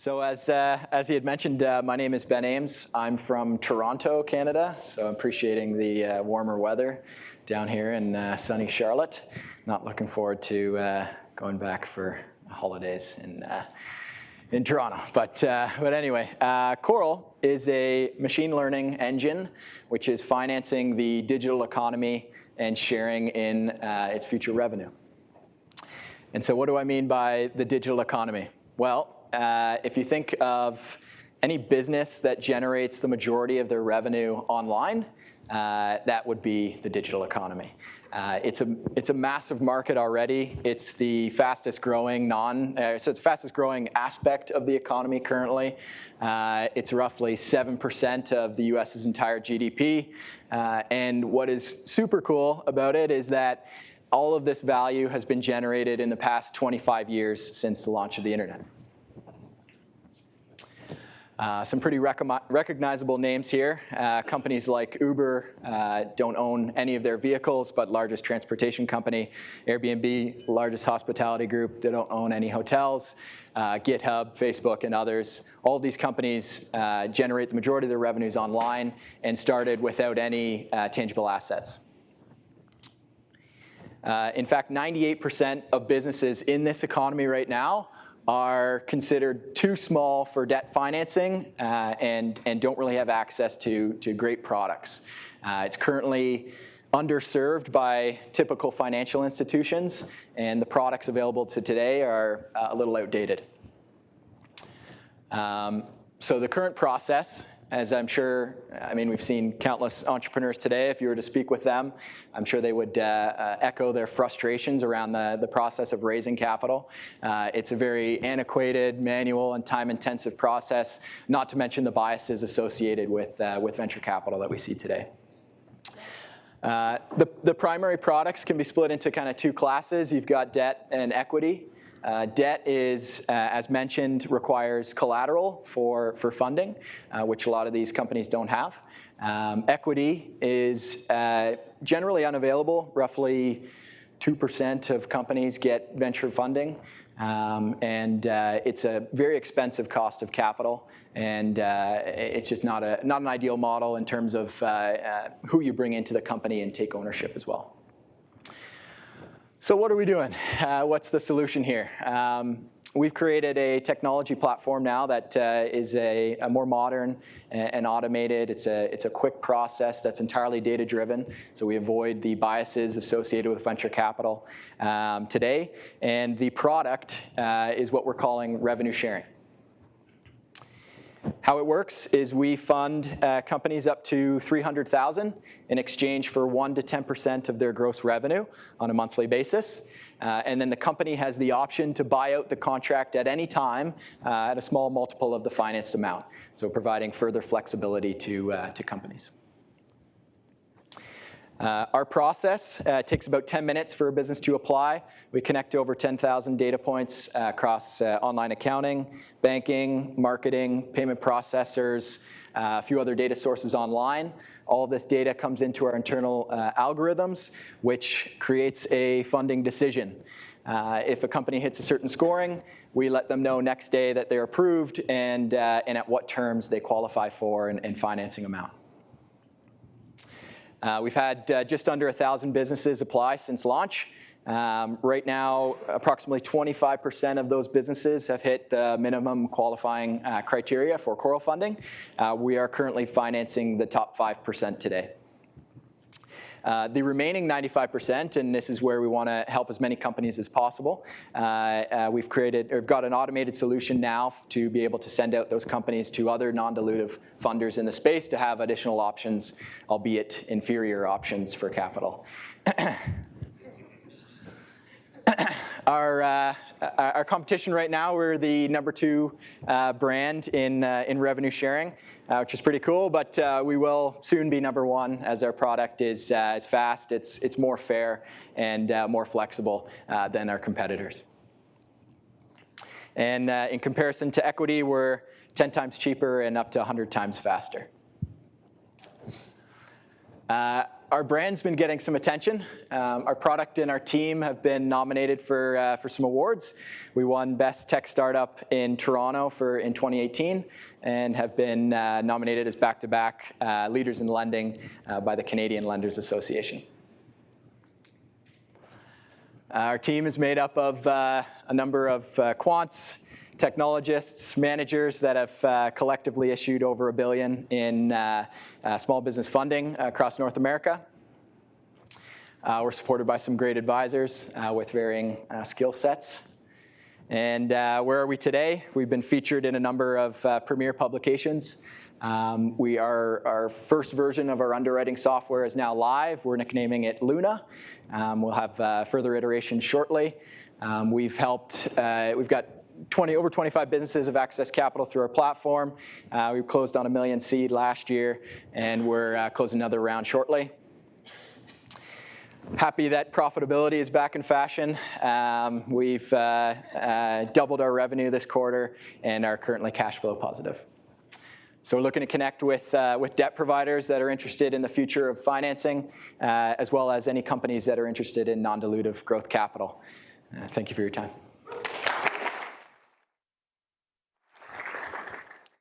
So as he had mentioned, my name is Ben Ames. I'm from Toronto, Canada, so I'm appreciating the warmer weather down here in sunny Charlotte. Not looking forward to going back for holidays in Toronto. But anyway, CORL is a machine learning engine which is financing the digital economy and sharing in its future revenue. And so what do I mean by the digital economy? Well, if you think of any business that generates the majority of their revenue online, that would be the digital economy. It's a massive market already. It's the fastest growing it's the fastest growing aspect of the economy currently. It's roughly 7% of the US's entire GDP. And what is super cool about it is that all of this value has been generated in the past 25 years since the launch of the internet. Some pretty recognizable names here. Companies like Uber don't own any of their vehicles, but largest transportation company. Airbnb, largest hospitality group, they don't own any hotels. GitHub, Facebook, and others. All of these companies generate the majority of their revenues online and started without any tangible assets. In fact, 98% of businesses in this economy right now are considered too small for debt financing and don't really have access to great products. It's currently underserved by typical financial institutions, and the products available to today are a little outdated. So the current process, as I'm sure, we've seen countless entrepreneurs today. If you were to speak with them, I'm sure they would echo their frustrations around the process of raising capital. It's a very antiquated, manual, and time-intensive process, not to mention the biases associated with venture capital that we see today. The primary products can be split into kind of two classes. You've got debt and equity. Debt is, as mentioned, requires collateral for funding, which a lot of these companies don't have. Equity is generally unavailable. Roughly 2% of companies get venture funding. And it's a very expensive cost of capital. And it's just not an ideal model in terms of who you bring into the company and take ownership as well. So what are we doing? What's the solution here? We've created a technology platform now that is a more modern and automated. It's a quick process that's entirely data-driven. So we avoid the biases associated with venture capital today. And the product is what we're calling revenue sharing. How it works is we fund companies up to $300,000 in exchange for 1 to 10% of their gross revenue on a monthly basis. And then the company has the option to buy out the contract at any time at a small multiple of the financed amount, so providing further flexibility to companies. Our process takes about 10 minutes for a business to apply. We connect to over 10,000 data points across online accounting, banking, marketing, payment processors, a few other data sources online. All of this data comes into our internal algorithms, which creates a funding decision. If a company hits a certain scoring, we let them know next day that they're approved and at what terms they qualify for and financing amount. We've had just under 1,000 businesses apply since launch. Right now, approximately 25% of those businesses have hit the minimum qualifying criteria for CORL funding. We are currently financing the top 5% today. The remaining 95%, and this is where we want to help as many companies as possible, we've got an automated solution now to be able to send out those companies to other non-dilutive funders in the space to have additional options, albeit inferior options for capital. Our competition right now, we're the #2 brand in revenue sharing, which is pretty cool, but we will soon be #1 as our product is fast, it's more fair, and more flexible than our competitors. And in comparison to equity, we're 10 times cheaper and up to 100 times faster. Our brand's been getting some attention. Our product and our team have been nominated for some awards. We won Best Tech Startup in Toronto in 2018 and have been nominated as back-to-back Leaders in Lending by the Canadian Lenders Association. Our team is made up of a number of quants, technologists, managers that have collectively issued over $1 billion in small business funding across North America. We're supported by some great advisors with varying skill sets. And where are we today? We've been featured in a number of premier publications. Our first version of our underwriting software is now live. We're nicknaming it Luna. We'll have further iterations shortly. We've got over 25 businesses have accessed capital through our platform. We closed on $1 million seed last year, and we're closing another round shortly. Happy that profitability is back in fashion. We've doubled our revenue this quarter and are currently cash flow positive. So we're looking to connect with debt providers that are interested in the future of financing, as well as any companies that are interested in non-dilutive growth capital. Thank you for your time.